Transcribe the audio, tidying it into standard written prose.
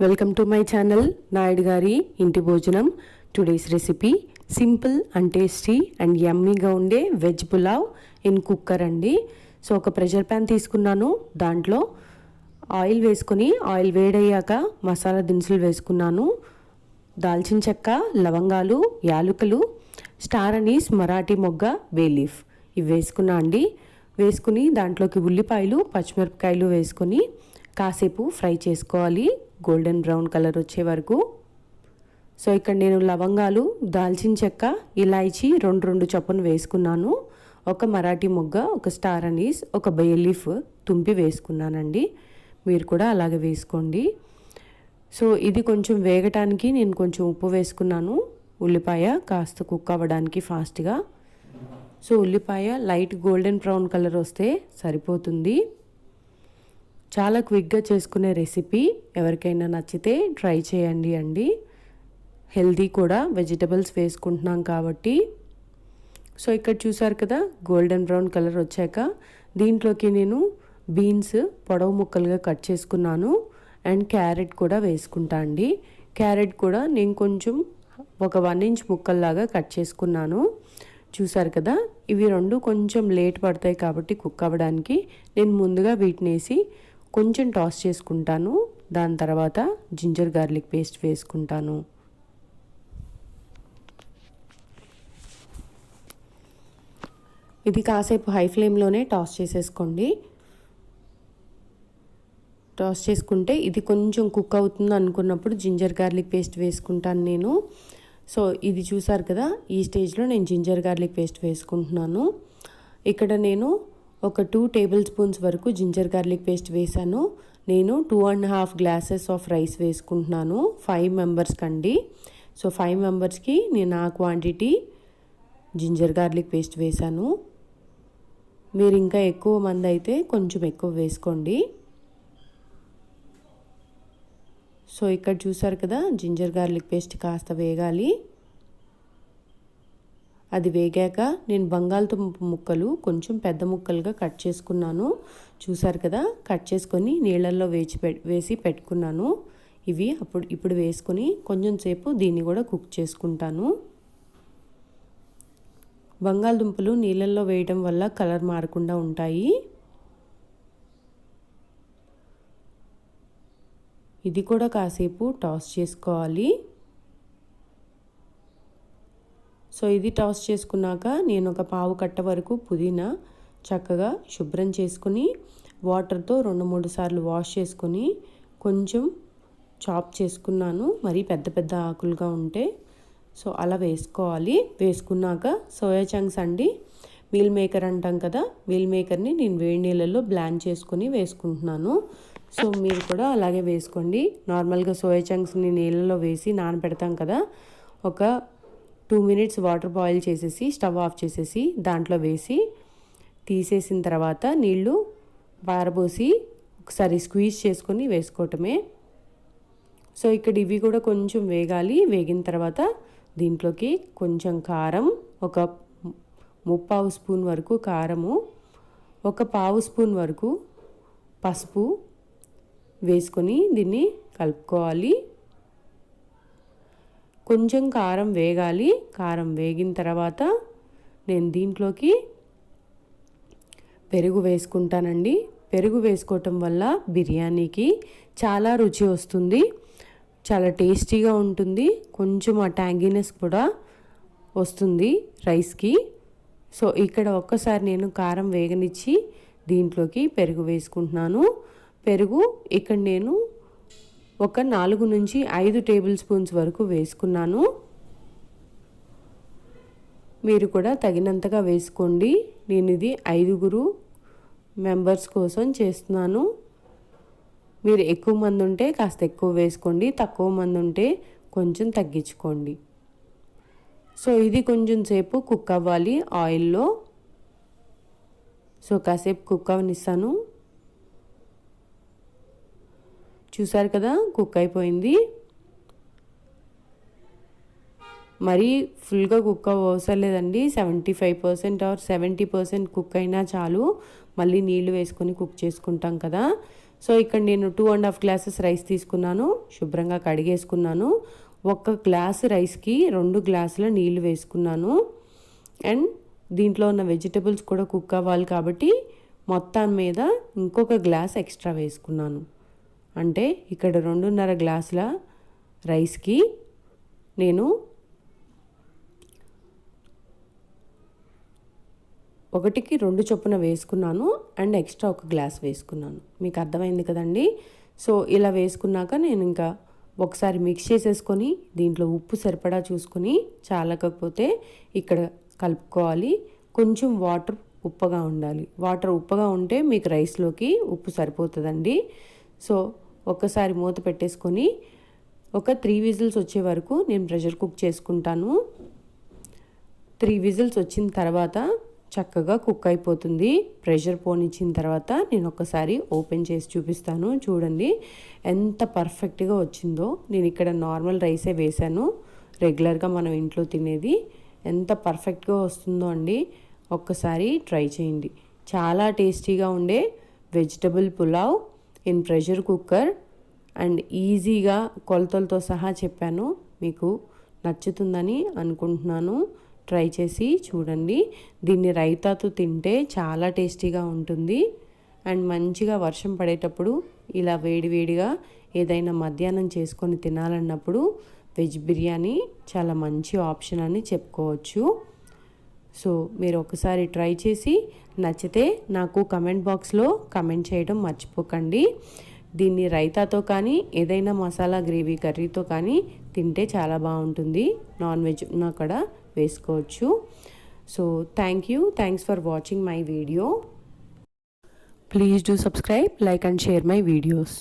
Welcome to my channel Naidu గారి ఇంటి భోజనం. Today's recipe simple and tasty and యమ్మీగా ఉండే వెజ్ పులావ్ ఇన్ కుక్కర్ అండి. సో ఒక ప్రెషర్ ప్యాన్ తీసుకున్నాను. దాంట్లో ఆయిల్ వేసుకొని ఆయిల్ వేడయ్యాక మసాలా దినుసులు వేసుకున్నాను. దాల్చిన చెక్క, లవంగాలు, యాలకులు, స్టార్ అనీస్, మరాఠీ మొగ్గ, బే లీఫ్ ఇవి వేసుకున్నా అండి. వేసుకుని దాంట్లోకి ఉల్లిపాయలు, పచ్చిమిరపకాయలు వేసుకొని కాసేపు ఫ్రై చేసుకోవాలి, గోల్డెన్ బ్రౌన్ కలర్ వచ్చే వరకు. సో ఇక్కడ నేను లవంగాలు, దాల్చిన చెక్క, ఇలాయచీ రెండు చొప్పున వేసుకున్నాను. ఒక మరాఠీ మొగ్గ, ఒక స్టార్ అనీస్, ఒక బే లీఫ్ తుంపి వేసుకున్నానండి. మీరు కూడా అలాగే వేసుకోండి. సో ఇది కొంచెం వేగటానికి నేను కొంచెం ఉప్పు వేసుకున్నాను. ఉల్లిపాయ కాస్త కుక్ అవ్వడానికి ఫాస్ట్గా. సో ఉల్లిపాయ లైట్ గోల్డెన్ బ్రౌన్ కలర్ వస్తే సరిపోతుంది. చాలా క్విక్గా చేసుకునే రెసిపీ. ఎవరికైనా నచ్చితే ట్రై చేయండి అండి. హెల్దీ కూడా, వెజిటబుల్స్ వేసుకుంటున్నాం కాబట్టి. సో ఇక్కడ చూసారు కదా, గోల్డెన్ బ్రౌన్ కలర్ వచ్చాక దీంట్లోకి నేను బీన్స్ పొడవు ముక్కలుగా కట్ చేసుకున్నాను. అండ్ క్యారెట్ కూడా వేసుకుంటా అండి. క్యారెట్ కూడా నేను కొంచెం ఒక 1 ఇంచ్ ముక్కల్లాగా కట్ చేసుకున్నాను. చూసారు కదా, ఇవి రెండు కొంచెం లేట్ పడతాయి కాబట్టి కుక్ అవ్వడానికి నేను ముందుగా వీటిని వేసి కొంచెం టాస్ చేసుకుంటాను. దాని తర్వాత జింజర్ గార్లిక్ పేస్ట్ వేసుకుంటాను. ఇది కాసేపు హై ఫ్లేమ్లోనే టాస్ చేసేసుకోండి. టాస్ చేసుకుంటే ఇది కొంచెం కుక్ అవుతుంది అనుకున్నప్పుడు జింజర్ గార్లిక్ పేస్ట్ వేసుకుంటాను నేను. సో ఇది చూసారు కదా, ఈ స్టేజ్లో నేను జింజర్ గార్లిక్ పేస్ట్ వేసుకుంటున్నాను. ఇక్కడ నేను ఒక 2 టేబుల్ స్పూన్స్ వరకు జింజర్ గార్లిక్ పేస్ట్ వేసాను. నేను 2.5 గ్లాసెస్ ఆఫ్ రైస్ వేసుకుంటున్నాను 5 మెంబర్స్కి అండి. సో 5 మెంబర్స్కి నేను ఆ క్వాంటిటీ జింజర్ గార్లిక్ పేస్ట్ వేసాను. మీరు ఇంకా ఎక్కువ మంది అయితే కొంచెం ఎక్కువ వేసుకోండి. సో ఇక్కడ చూసారు కదా, జింజర్ గార్లిక్ పేస్ట్ కాస్త వేగాలి. అది వేగాక నేను బంగాళదుంప ముక్కలు కొంచెం పెద్ద ముక్కలుగా కట్ చేసుకున్నాను. చూసారు కదా, కట్ చేసుకొని నీళ్ళల్లో వేసి పెట్టుకున్నాను. ఇవి ఇప్పుడు వేసుకొని కొంచెం సేపు దీన్ని కూడా కుక్ చేసుకుంటాను. బంగాళదుంపలు నీళ్ళల్లో వేయడం వల్ల కలర్ మారకుండా ఉంటాయి. ఇది కూడా కాసేపు టాస్ చేసుకోవాలి. సో ఇది టాస్ చేసుకున్నాక నేను ఒక పావు కట్ట వరకు పుదీనా చక్కగా శుభ్రం చేసుకుని వాటర్తో 2-3 సార్లు వాష్ చేసుకొని కొంచెం చాప్ చేసుకున్నాను. మరి పెద్ద పెద్ద ఆకులుగా ఉంటే సో అలా వేసుకోవాలి. వేసుకున్నాక సోయా చంక్స్ అండి, మీల్ మేకర్ అంటాం కదా, మీల్ మేకర్ని నేను వేడి నీళ్ళల్లో బ్లాండ్ చేసుకొని వేసుకుంటున్నాను. సో మీరు కూడా అలాగే వేసుకోండి. నార్మల్గా సోయా చంక్స్ని నీళ్ళలో వేసి నానబెడతాం కదా, ఒక 2 మినిట్స్ వాటర్ బాయిల్ చేసేసి స్టవ్ ఆఫ్ చేసేసి దాంట్లో వేసి తీసేసిన తర్వాత నీళ్ళు పారబోసి ఒకసారి స్క్వీజ్ చేసుకొని వేసుకోవటమే. సో ఇక్కడ ఇవి కూడా కొంచెం వేగాలి. వేగిన తర్వాత దీంట్లోకి కొంచెం కారం, ఒక 3/4 స్పూన్ వరకు కారము, ఒక 1/2 స్పూన్ వరకు పసుపు వేసుకొని దీన్ని కలుపుకోవాలి. కొంచెం కారం వేగాలి. కారం వేగిన తర్వాత నేను దీంట్లోకి పెరుగు వేసుకుంటానండి. పెరుగు వేసుకోవటం వల్ల బిర్యానీకి చాలా రుచి వస్తుంది, చాలా టేస్టీగా ఉంటుంది. కొంచెం ఆ ట్యాంగీనెస్ కూడా వస్తుంది రైస్కి. సో ఇక్కడ ఒక్కసారి నేను కారం వేగనిచ్చి దీంట్లోకి పెరుగు వేసుకుంటున్నాను. పెరుగు ఇక్కడ నేను ఒక 4 నుంచి 5 టేబుల్ స్పూన్స్ వరకు వేసుకున్నాను. మీరు కూడా తగినంతగా వేసుకోండి. నేను ఇది 5 మెంబర్స్ కోసం చేస్తున్నాను. మీరు ఎక్కువ మంది ఉంటే కాస్త ఎక్కువ వేసుకోండి, తక్కువ మంది ఉంటే కొంచెం తగ్గించుకోండి. సో ఇది కొంచెం సేపు కుక్ అవ్వాలి ఆయిల్లో. సో కాసేపు కుక్ అవనిస్తాను. చూసారు కదా, కుక్ అయిపోయింది. మరీ ఫుల్గా కుక్ అవసరం లేదండి. 75% ఆర్ 70% కుక్ అయినా చాలు. మళ్ళీ నీళ్లు వేసుకొని కుక్ చేసుకుంటాం కదా. సో ఇక్కడ నేను 2.5 గ్లాసెస్ రైస్ తీసుకున్నాను, శుభ్రంగా కడిగేసుకున్నాను. 1 గ్లాసు రైస్కి 2 గ్లాసుల నీళ్లు వేసుకున్నాను. అండ్ దీంట్లో ఉన్న వెజిటబుల్స్ కూడా కుక్ అవ్వాలి కాబట్టి మొత్తం మీద ఇంకొక గ్లాస్ ఎక్స్ట్రా వేసుకున్నాను. అంటే ఇక్కడ 2.5 గ్లాసుల రైస్కి నేను 1కి 2 చొప్పున వేసుకున్నాను అండ్ ఎక్స్ట్రా 1 గ్లాస్ వేసుకున్నాను. మీకు అర్థమైంది కదండి. సో ఇలా వేసుకున్నాక నేను ఇంకా ఒకసారి మిక్స్ చేసేసుకొని దీంట్లో ఉప్పు సరిపడా చూసుకొని చాలకపోతే ఇక్కడ కలుపుకోవాలి. కొంచెం వాటర్ ఉప్పగా ఉండాలి. వాటర్ ఉప్పగా ఉంటే మీకు రైస్లోకి ఉప్పు సరిపోతుందండి. సో ఒక్కసారి మూత పెట్టేసుకొని ఒక 3 విజిల్స్ వచ్చే వరకు నేను ప్రెషర్ కుక్ చేసుకుంటాను. 3 విజిల్స్ వచ్చిన తర్వాత చక్కగా కుక్ అయిపోతుంది. ప్రెషర్ పోనిచ్చిన తర్వాత నేను ఒకసారి ఓపెన్ చేసి చూపిస్తాను. చూడండి ఎంత పర్ఫెక్ట్గా వచ్చిందో. నేను ఇక్కడ నార్మల్ రైసే వేశాను, రెగ్యులర్గా మనం ఇంట్లో తినేది. ఎంత పర్ఫెక్ట్గా వస్తుందో అండి, ఒక్కసారి ట్రై చేయండి. చాలా టేస్టీగా ఉండే vegetable pulao in pressure cooker and ఈజీగా కొలతలతో సహా చెప్పాను. మీకు నచ్చుతుందని అనుకుంటున్నాను. ట్రై చేసి చూడండి. దీన్ని రైతాతో తింటే చాలా టేస్టీగా ఉంటుంది. అండ్ మంచిగా వర్షం పడేటప్పుడు ఇలా వేడివేడిగా ఏదైనా మధ్యాహ్నం చేసుకొని తినాలన్నప్పుడు వెజ్ బిర్యానీ చాలా మంచి ఆప్షన్ అని చెప్పుకోవచ్చు. సో మీరు ఒకసారి ట్రై చేసి నచ్చితే నాకు కమెంట్ బాక్స్లో కమెంట్ చేయడం మర్చిపోకండి. దీన్ని రైతాతో కానీ ఏదైనా మసాలా గ్రేవీ కర్రీతో కానీ తింటే చాలా బాగుంటుంది. నాన్ వెజ్ ఉన్నా కూడా వేసుకోవచ్చు. So thanks for watching my video. Please do subscribe, like and share my videos.